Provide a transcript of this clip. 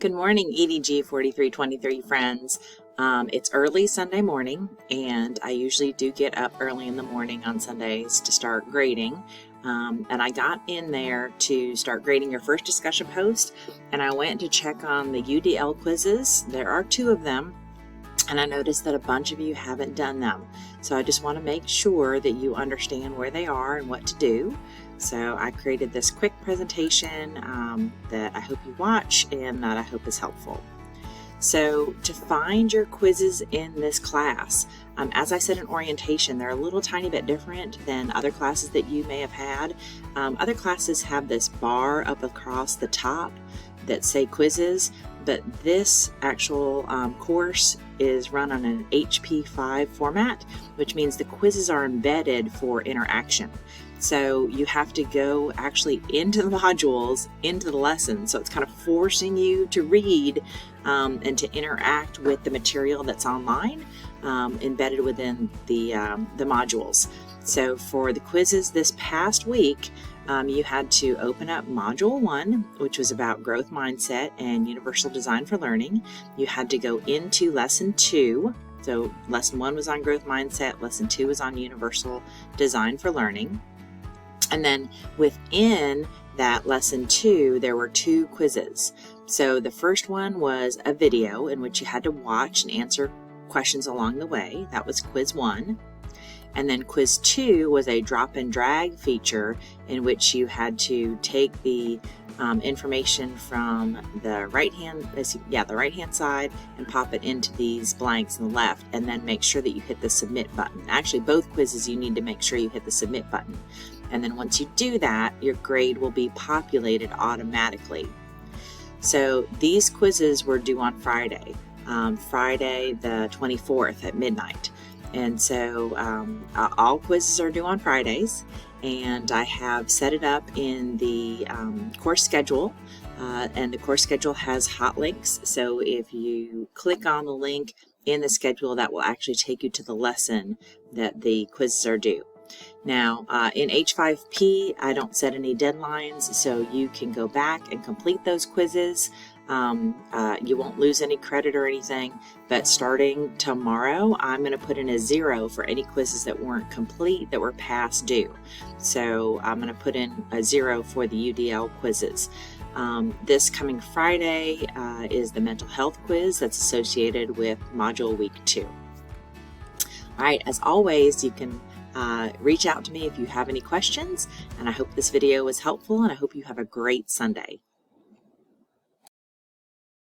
Good morning, EDG4323 friends. It's early Sunday morning, and I usually do get up early in the morning on Sundays to start grading. And I got in there to start grading your first discussion post, and I went to check on the UDL quizzes. There are 2 of them, and I noticed that a bunch of you haven't done them. So I just want to make sure that you understand where they are and what to do. So I created this quick presentation that I hope you watch and that I hope is helpful. So to find your quizzes in this class, as I said in orientation, they're a little tiny bit different than other classes that you may have had. Other classes have this bar up across the top that say quizzes, but this actual course is run on an HP5 format, which means the quizzes are embedded for interaction. So you have to go actually into the modules, into the lesson. So it's kind of forcing you to read and to interact with the material that's online, embedded within the modules. So for the quizzes this past week, you had to open up Module 1, which was about growth mindset and universal design for learning. You had to go into Lesson 2. So Lesson 1 was on growth mindset, Lesson 2 was on universal design for learning. And then within that Lesson 2, there were 2 quizzes. So the first one was a video in which you had to watch and answer questions along the way. That was Quiz 1. And then Quiz 2 was a drop and drag feature in which you had to take the information from the right hand side and pop it into these blanks on the left, and then make sure that you hit the submit button. Actually, both quizzes you need to make sure you hit the submit button. And then once you do that, your grade will be populated automatically. So these quizzes were due on Friday, Friday the 24th at midnight. And so all quizzes are due on Fridays, and I have set it up in the course schedule, and the course schedule has hot links. So if you click on the link in the schedule, that will actually take you to the lesson that the quizzes are due. Now, in H5P, I don't set any deadlines, so you can go back and complete those quizzes. You won't lose any credit or anything, but starting tomorrow, I'm going to put in a 0 for any quizzes that weren't complete, that were past due. So I'm going to put in a 0 for the UDL quizzes. This coming Friday is the mental health quiz that's associated with Module Week 2. All right, as always, you can reach out to me if you have any questions, and I hope this video was helpful, and I hope you have a great Sunday.